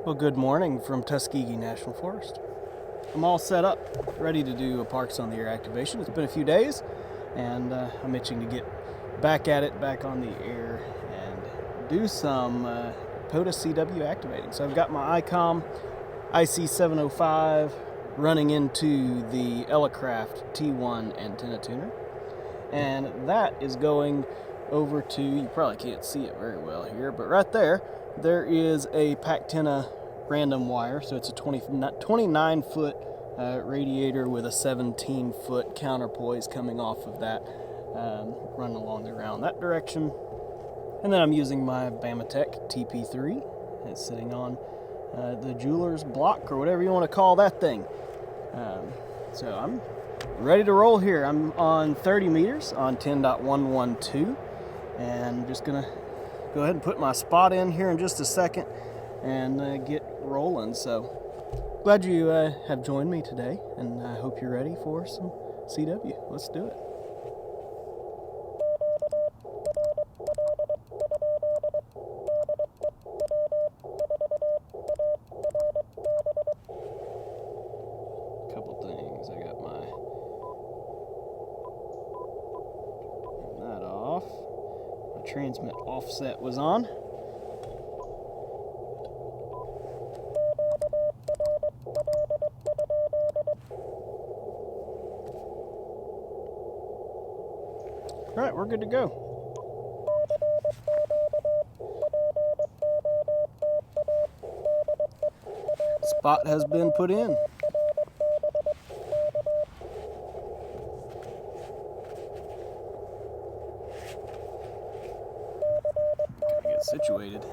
Well, good morning from Tuskegee National Forest. I'm all set up, ready to do a Parks on the Air activation. It's been a few days, and I'm itching to get back at it, back on the air, and do some POTA CW activating. So I've got my Icom IC-705 running into the Elecraft T1 antenna tuner, and that is going over to, you probably can't see it very well here, but right there is a PackTenna Random Wire. So it's a 29-foot radiator with a 17-foot counterpoise coming off of that, running along the ground that direction. And then I'm using my BaMaTech TP3. It's sitting on the jeweler's block, or whatever you want to call that thing. So I'm ready to roll here. I'm on 30 meters on 10.112, and I'm just gonna go ahead and put my spot in here in just a second and get rolling. So glad you have joined me today, and I hope you're ready for some CW. Let's do it. Couple things. I got my that off. My transmit offset was on. All right, we're good to go. Spot has been put in. Gotta get situated.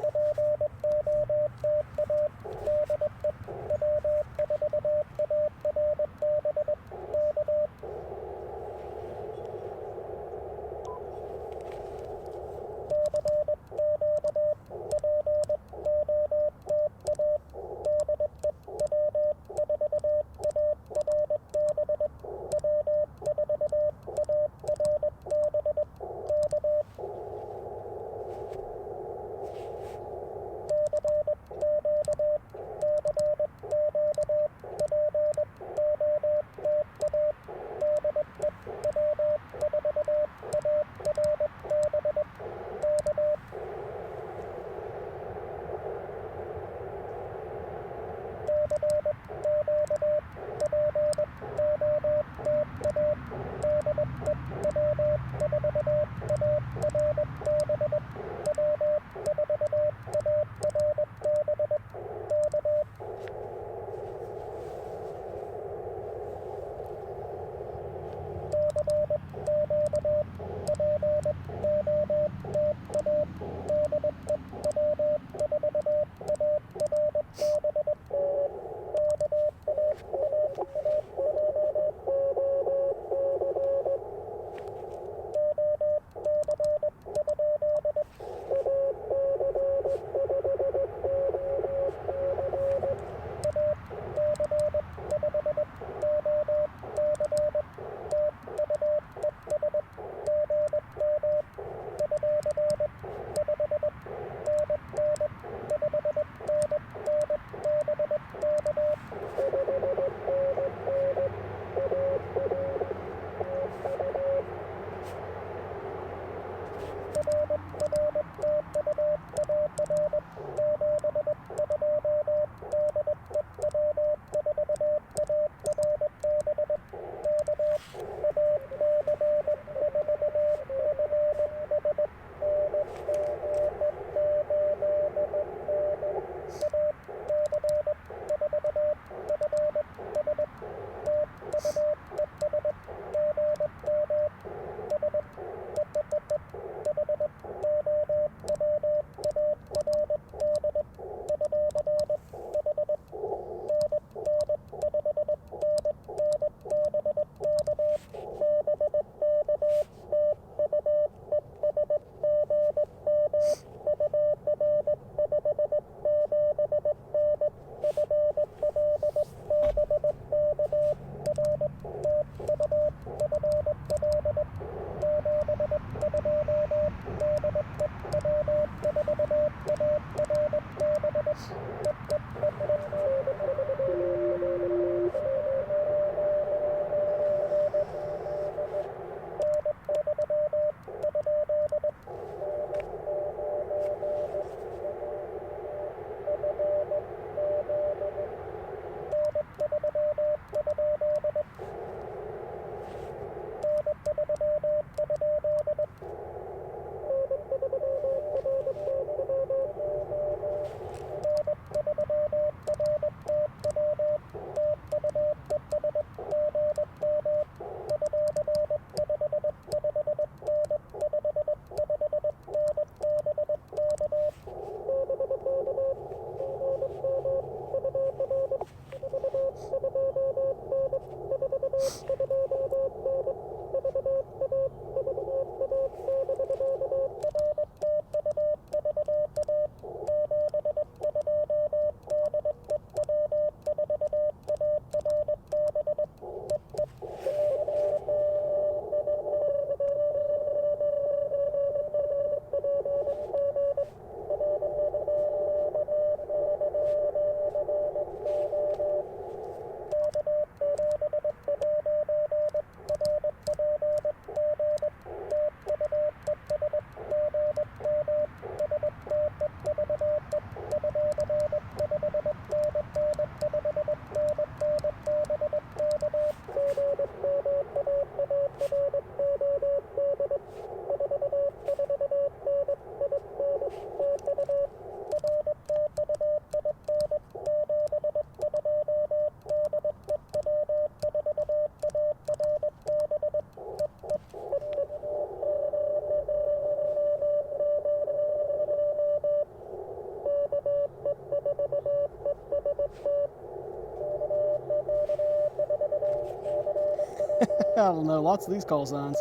I don't know, lots of these call signs.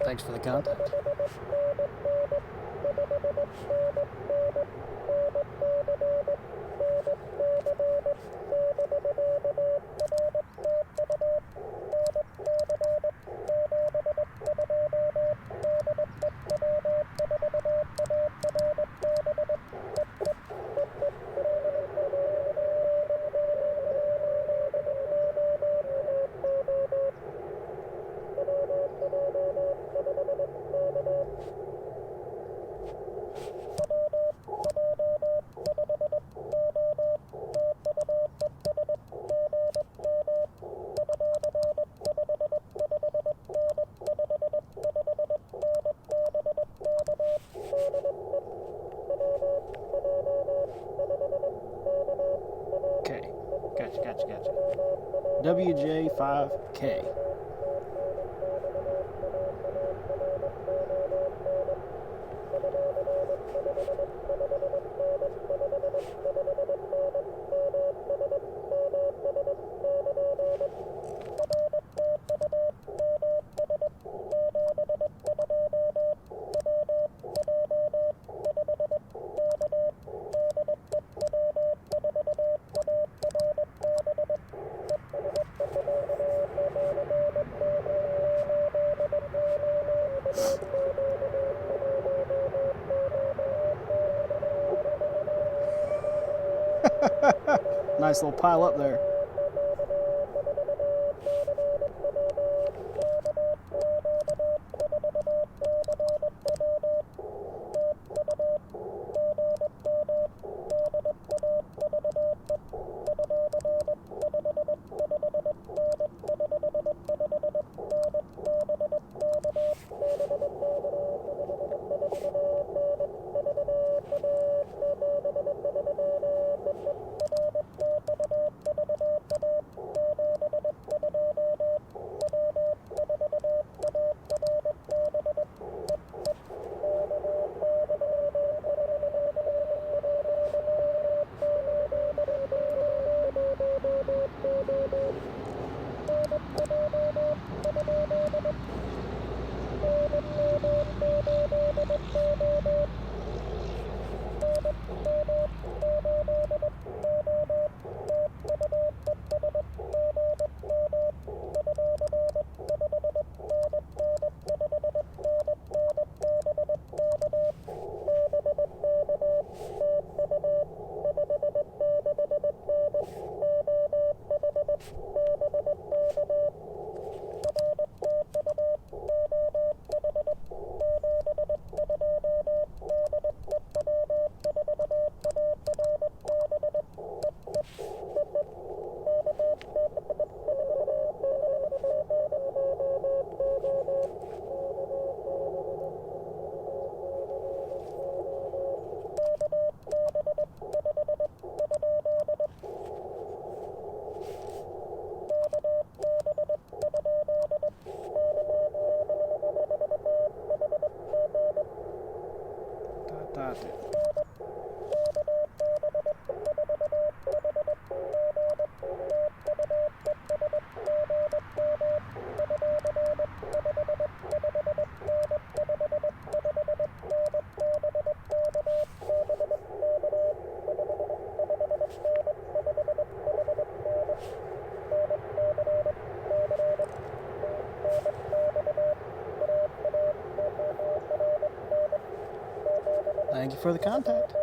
Thanks for the contact. Okay, gotcha. WJ5K. Nice little pile up there. got it. Thank you for the contact.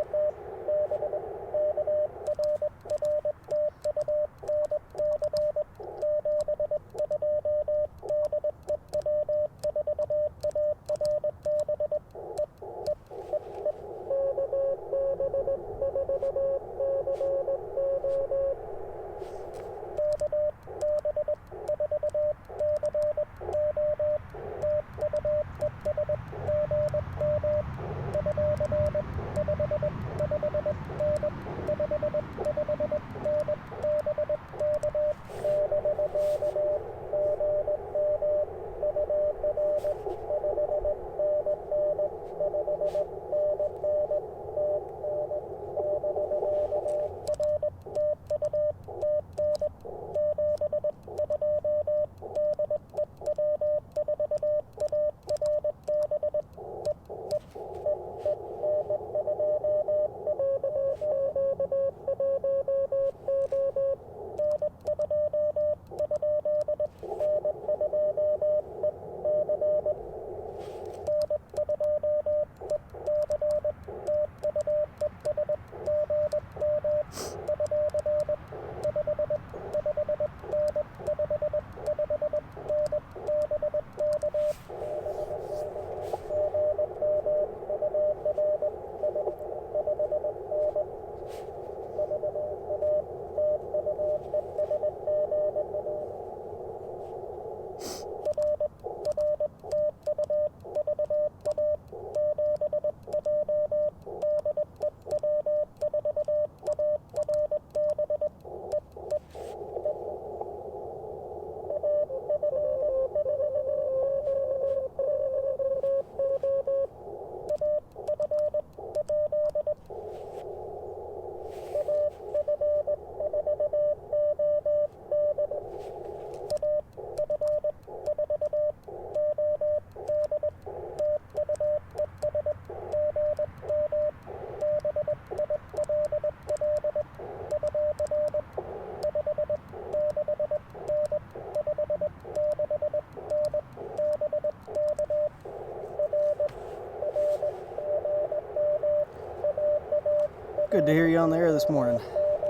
Good to hear you on the air this morning.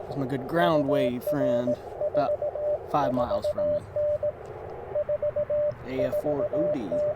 It's my good ground wave friend, about 5 miles from me. AF4OD.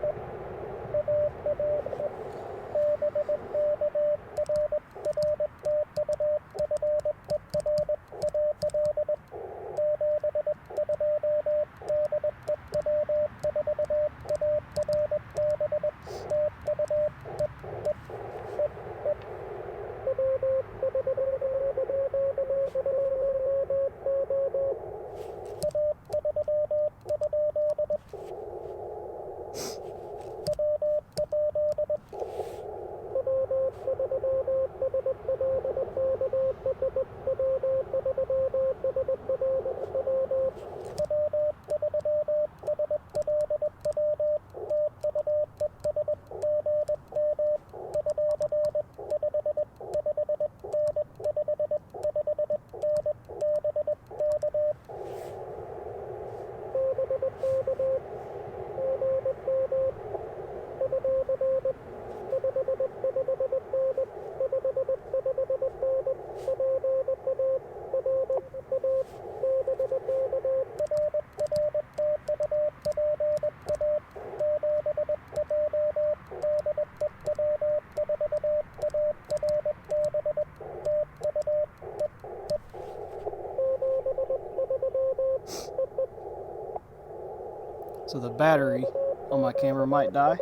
So the battery on my camera might die.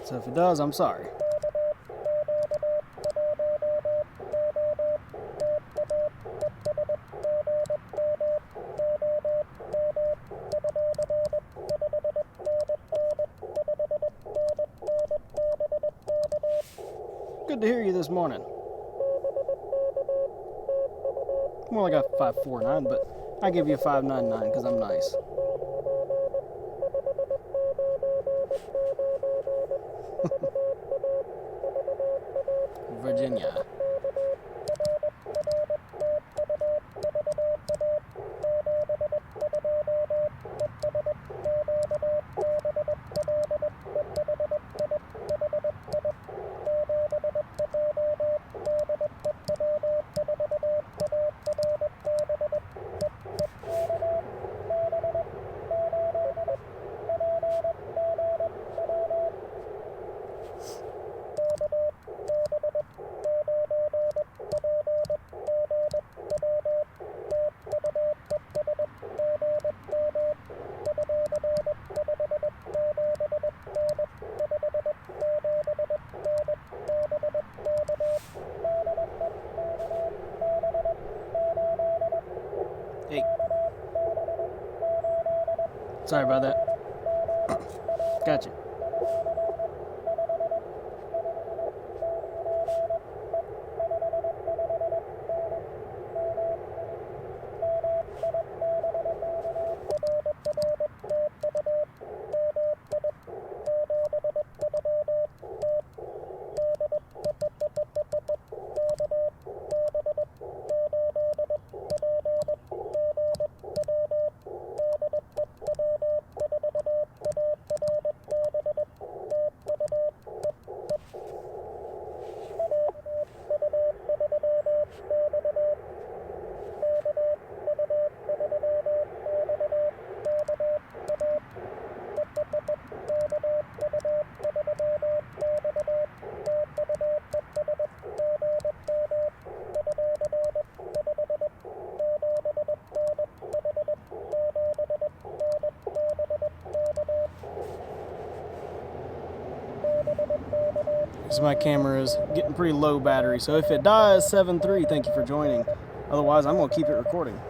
So if it does, I'm sorry. Good to hear you this morning. More like a 549, but I give you a 599 because I'm nice. Virginia. Hey. Sorry about that. Gotcha. Because my camera is getting pretty low battery, so if it dies, 7-3, thank you for joining. Otherwise, I'm going to keep it recording.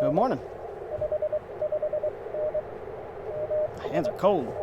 Good morning. My hands are cold.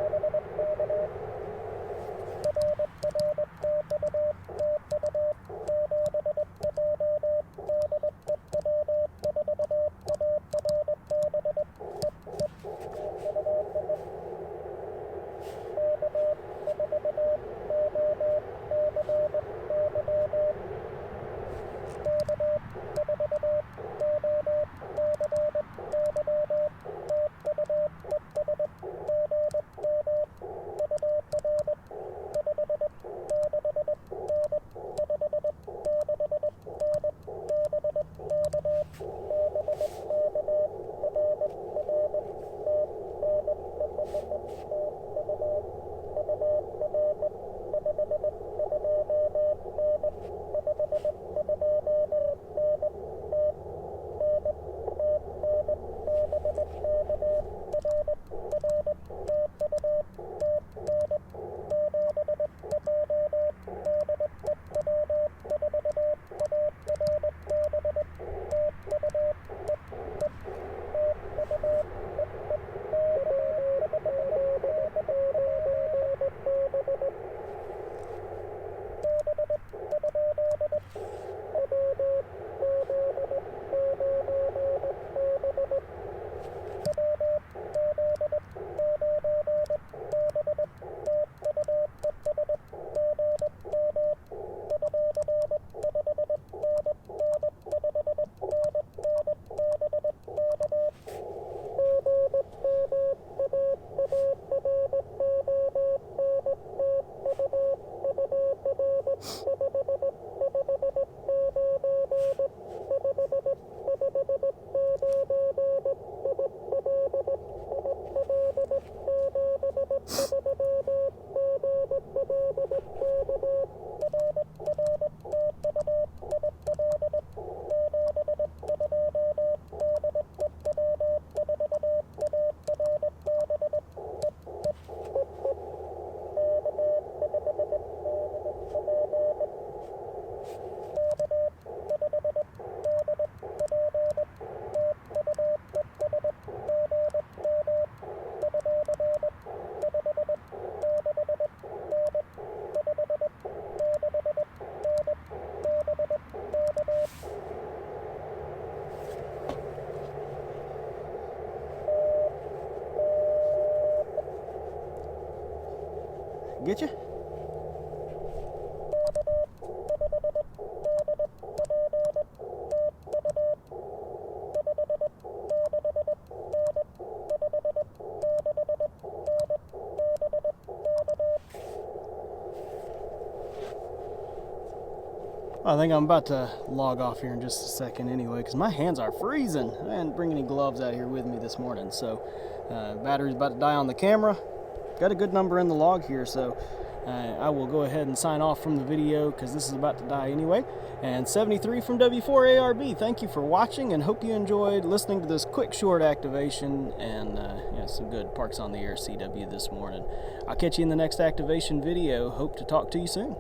Get you? I think I'm about to log off here in just a second anyway, because my hands are freezing. I didn't bring any gloves out here with me this morning, so battery's about to die on the camera. Got a good number in the log here, so I will go ahead and sign off from the video because this is about to die anyway. And 73 from W4ARB, thank you for watching and hope you enjoyed listening to this quick short activation and some good Parks on the Air CW this morning. I'll catch you in the next activation video. Hope to talk to you soon.